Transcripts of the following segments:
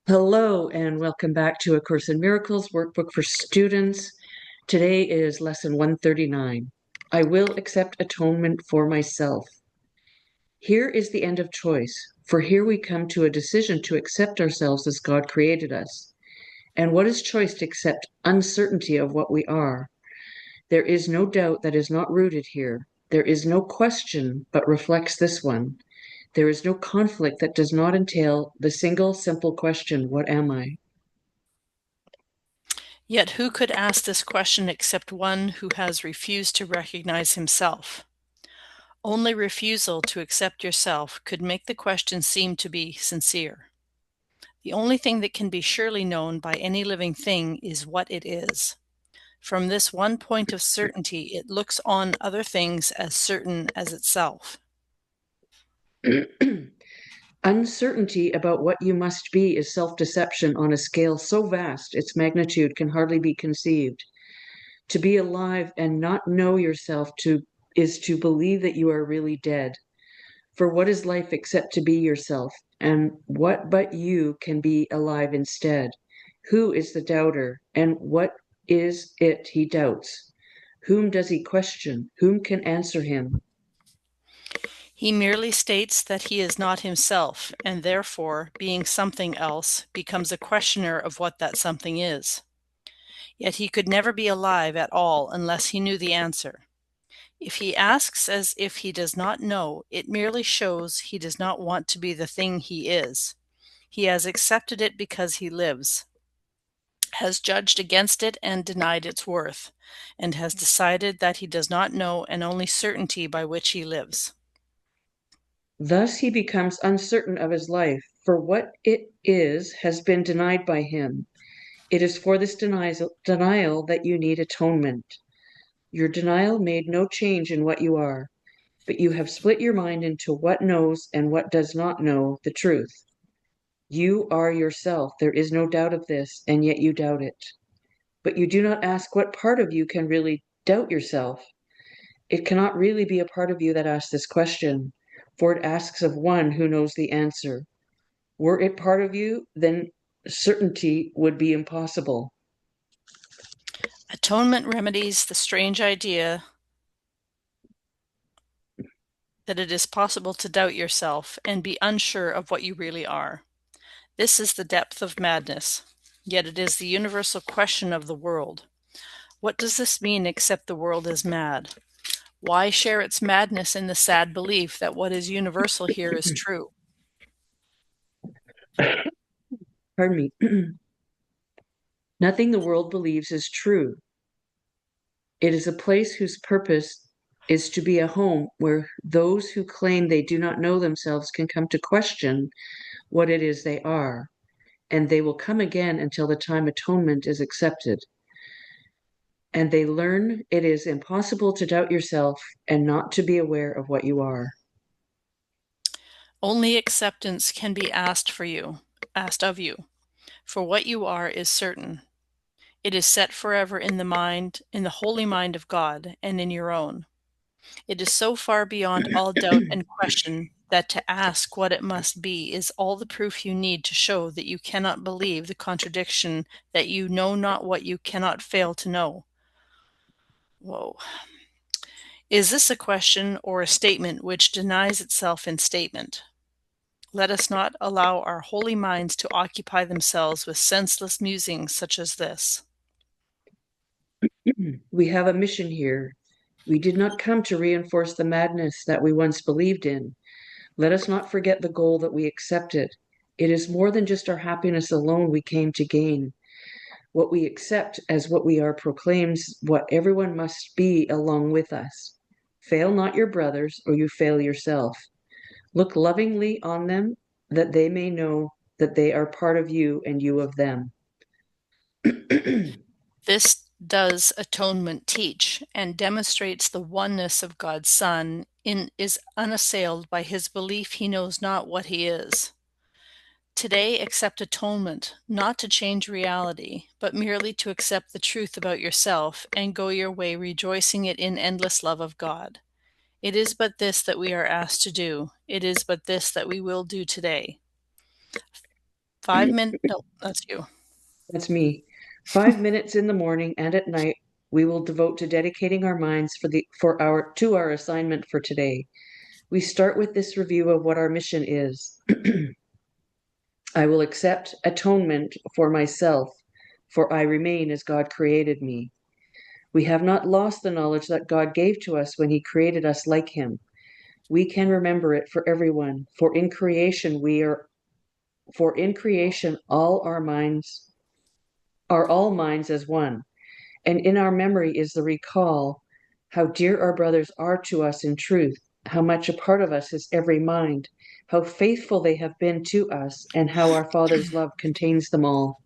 Hello and welcome back to A Course in Miracles workbook for students. Today is lesson 139. I will accept atonement for myself. Here is the end of choice, for here we come to a decision to accept ourselves as God created us. And what is choice to accept uncertainty of what we are? There is no doubt that is not rooted here. There is no question but reflects this one. There is no conflict that does not entail the single simple question, what am I? Yet who could ask this question except one who has refused to recognize himself? Only refusal to accept yourself could make the question seem to be sincere. The only thing that can be surely known by any living thing is what it is. From this one point of certainty, it looks on other things as certain as itself. Uncertainty about what you must be is self-deception on a scale so vast its magnitude can hardly be conceived. To be alive and not know yourself is to believe that you are really dead. For what is life except to be yourself? And what but you can be alive instead? Who is the doubter? And what is it he doubts? Whom does he question? Whom can answer him? He merely states that he is not himself, and therefore, being something else, becomes a questioner of what that something is. Yet he could never be alive at all unless he knew the answer. If he asks as if he does not know, it merely shows he does not want to be the thing he is. He has accepted it because he lives, has judged against it and denied its worth, and has decided that he does not know an only certainty by which he lives. Thus he becomes uncertain of his life, for what it is has been denied by him. It is for this denial that you need atonement. Your denial made no change in what you are, but you have split your mind into what knows and what does not know the truth. You are yourself, there is no doubt of this, and yet you doubt it. But you do not ask what part of you can really doubt yourself. It cannot really be a part of you that asks this question, for it asks of one who knows the answer. Were it part of you, then certainty would be impossible. Atonement remedies the strange idea that it is possible to doubt yourself and be unsure of what you really are. This is the depth of madness, yet it is the universal question of the world. What does this mean except the world is mad? Why share its madness in the sad belief that what is universal here is true? Pardon me. Nothing the world believes is true. It is a place whose purpose is to be a home where those who claim they do not know themselves can come to question what it is they are, and they will come again until the time atonement is accepted. And they learn it is impossible to doubt yourself and not to be aware of what you are. Only acceptance can be asked of you, for what you are is certain. It is set forever in the mind, in the holy mind of God, and in your own. It is so far beyond all doubt and question that to ask what it must be is all the proof you need to show that you cannot believe the contradiction that you know not what you cannot fail to know. Whoa. Is this a question or a statement which denies itself in statement? Let us not allow our holy minds to occupy themselves with senseless musings such as this. We have a mission here. We did not come to reinforce the madness that we once believed in. Let us not forget the goal that we accepted. It is more than just our happiness alone we came to gain. What we accept as what we are proclaims what everyone must be along with us. Fail not your brothers, or you fail yourself. Look lovingly on them, that they may know that they are part of you and you of them. This does atonement teach and demonstrates the oneness of God's Son is unassailed by his belief he knows not what he is. Today accept atonement, not to change reality, but merely to accept the truth about yourself and go your way rejoicing it in endless love of God. It is but this that we are asked to do. It is but this that we will do today. 5 minutes. No, that's you. That's me. 5 minutes in the morning and at night we will devote to dedicating our minds to our assignment for today. We start with this review of what our mission is. I will accept atonement for myself, for I remain as God created me. We have not lost the knowledge that God gave to us when he created us like him. We can remember it for everyone, for in creation all minds as one. And in our memory is the recall how dear our brothers are to us in truth, how much a part of us is every mind, how faithful they have been to us, and how our Father's love contains them all.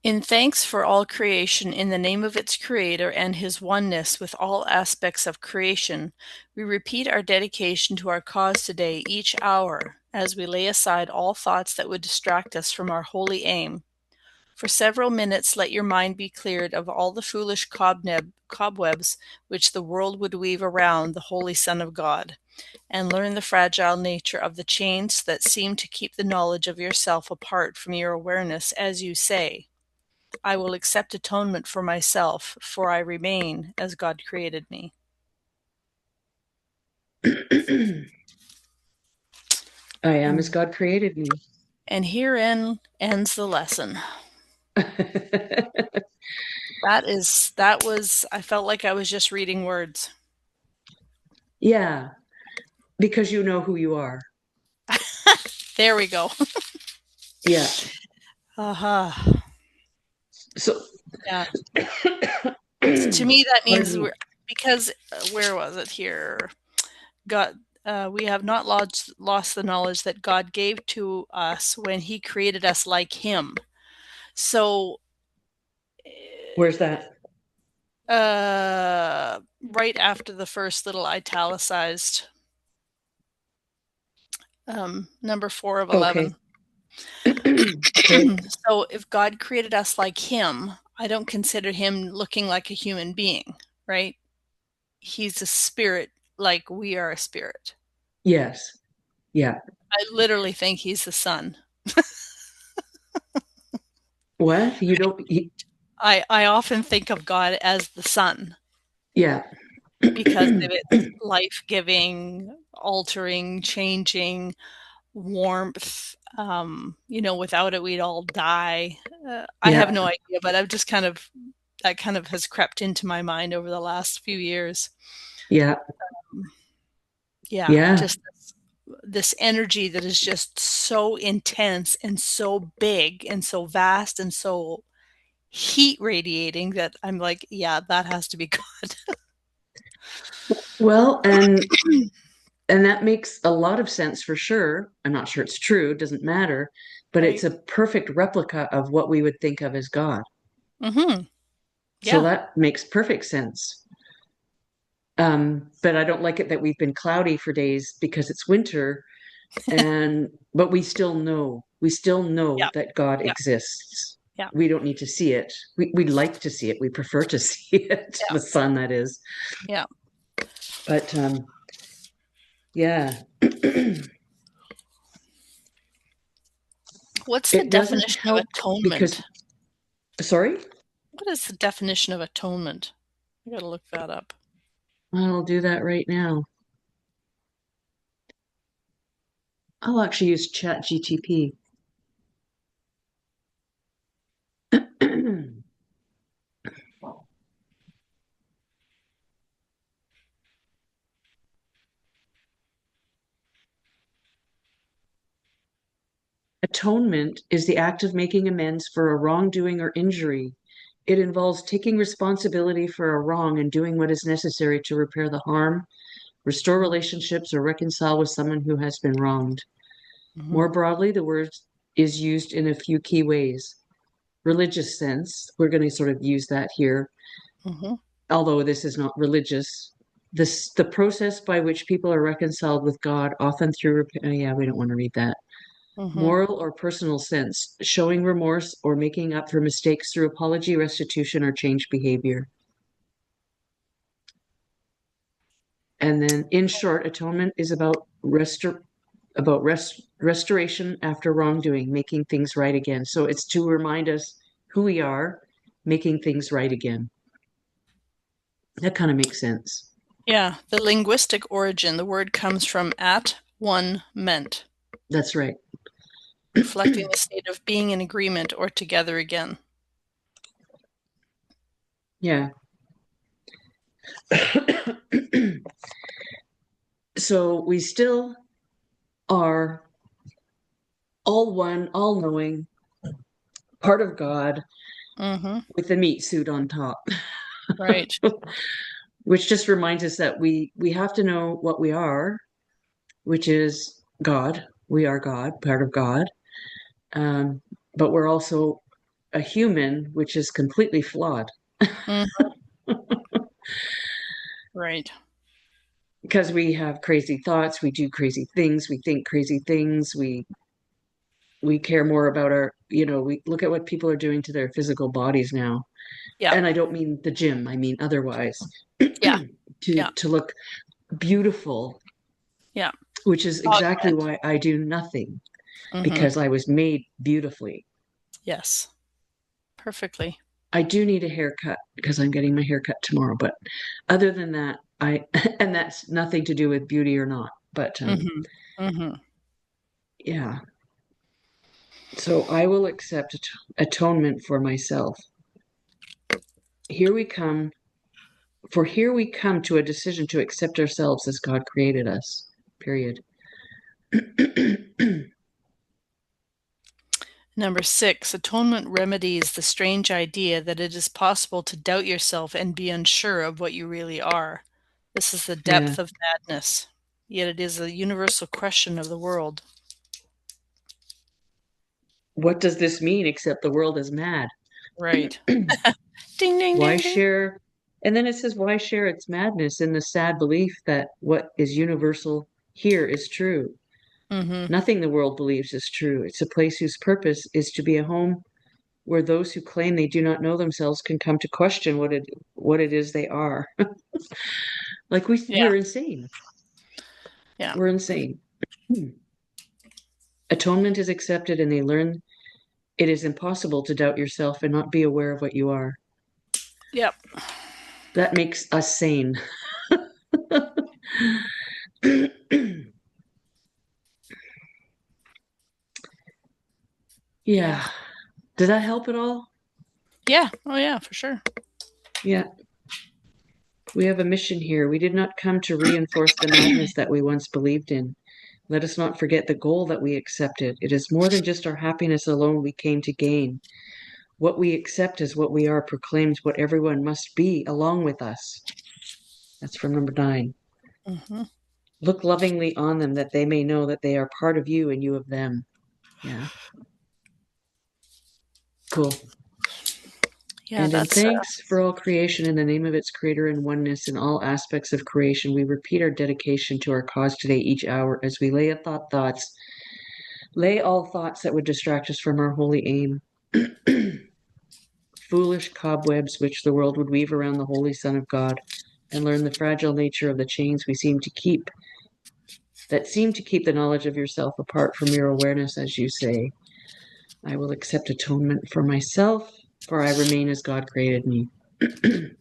In thanks for all creation in the name of its creator and his oneness with all aspects of creation, we repeat our dedication to our cause today each hour as we lay aside all thoughts that would distract us from our holy aim. For several minutes let your mind be cleared of all the foolish cobwebs which the world would weave around the Holy Son of God, and learn the fragile nature of the chains that seem to keep the knowledge of yourself apart from your awareness as you say, I will accept atonement for myself, for I remain as God created me. I am as God created me. And herein ends the lesson. I felt like I was just reading words. Yeah, because you know who you are. There we go. Yeah. Uh-huh. So, Yeah. To me, that pardon means me. because where was it here? God, we have not lost the knowledge that God gave to us when He created us like Him. So, Where's that? right after the first little italicized number 4 of Okay. 11. Okay. So, if God created us like Him, I don't consider Him looking like a human being, right? He's a spirit, like we are a spirit. Yes. Yeah. I literally think He's the sun. What? You don't. I often think of God as the sun Yeah. because of its life-giving, altering, changing warmth. Without it, we'd all die. I have Yeah. no idea, but I've just that kind of has crept into my mind over the last few years. Yeah. Yeah, Yeah. just this energy that is just so intense and so big and so vast and so heat radiating that I'm like, yeah, that has to be God. Well, and that makes a lot of sense for sure. I'm not sure it's true, doesn't matter, but it's Right. a perfect replica of what we would think of as God. Mm-hmm. So Yeah. that makes perfect sense. But I don't like it that we've been cloudy for days because it's winter, but we still know Yeah. that God Yeah. exists. Yeah. We don't need to see it. We'd like to see it. We prefer to see it, Yeah. the sun, that is. Yeah. But yeah, What's the it doesn't definition of help because, atonement? sorry, What is the definition of atonement? I gotta look that up. I'll do that right now. I'll actually use Chat GTP. Atonement is the act of making amends for a wrongdoing or injury. It involves taking responsibility for a wrong and doing what is necessary to repair the harm, restore relationships, or reconcile with someone who has been wronged. Mm-hmm. More broadly, the word is used in a few key ways. Religious sense, we're going to sort of use that here, Mm-hmm. although this is not religious. The process by which people are reconciled with God, often through, yeah, we don't want to read that. Mm-hmm. Moral or personal sense, showing remorse or making up for mistakes through apology, restitution, or changed behavior. And then, in short, atonement is about restoration after wrongdoing, making things right again. So it's to remind us who we are, making things right again. That kind of makes sense. Yeah, the linguistic origin, the word comes from at one meant, That's right. reflecting the state of being in agreement or together again. Yeah. So we still are all one, all knowing, part of God Mm-hmm. with the meat suit on top, Right. which just reminds us that we have to know what we are, which is God. We are God, part of God. Um, but we're also a human, which is completely flawed Mm, right. because we have crazy thoughts, we do crazy things, we think crazy things, we care more about our, we look at what people are doing to their physical bodies now. Yeah. And I don't mean the gym, I mean otherwise. Yeah. to Yeah. to look beautiful, Yeah. which is exactly Augment. why I do nothing, Mm-hmm. because I was made beautifully. Yes. Perfectly. I do need a haircut because I'm getting my haircut tomorrow, but other than that, I and that's nothing to do with beauty or not, but Mm-hmm. Mm-hmm. yeah. So I will accept atonement for myself. Here we come, for here we come to a decision to accept ourselves as God created us. Period. Number 6, atonement remedies the strange idea that it is possible to doubt yourself and be unsure of what you really are. This is the Yeah. depth of madness, yet it is a universal question of the world. What does this mean except the world is mad? Right. Ding, ding, Why ding, ding. share? And then it says, why share its madness in the sad belief that what is universal here is true? Mm-hmm. Nothing the world believes is true. It's a place whose purpose is to be a home where those who claim they do not know themselves can come to question what it is they are. Like Yeah. we're insane. Yeah. We're insane. Hmm. Atonement is accepted, and they learn it is impossible to doubt yourself and not be aware of what you are. Yep. That makes us sane. Yeah. Yeah. Did that help at all? Yeah. Oh, yeah, for sure. Yeah. We have a mission here. We did not come to reinforce the madness that we once believed in. Let us not forget the goal that we accepted. It is more than just our happiness alone we came to gain. What we accept as what we are proclaims what everyone must be along with us. That's from number 9. Mm-hmm. Look lovingly on them that they may know that they are part of you and you of them. Yeah, cool. Yeah, And in that's thanks for all creation in the name of its creator and oneness in all aspects of creation, we repeat our dedication to our cause today each hour as we lay all thoughts that would distract us from our holy aim. Foolish cobwebs which the world would weave around the holy Son of God, and learn the fragile nature of the chains that seem to keep the knowledge of yourself apart from your awareness, as you say. I will accept atonement for myself, for I remain as God created me. We're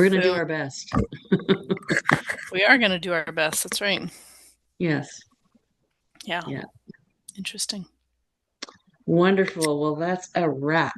going to do boom. our best. We are going to do our best. That's right. Yes. Yeah. Yeah. Interesting. Wonderful. Well, that's a wrap.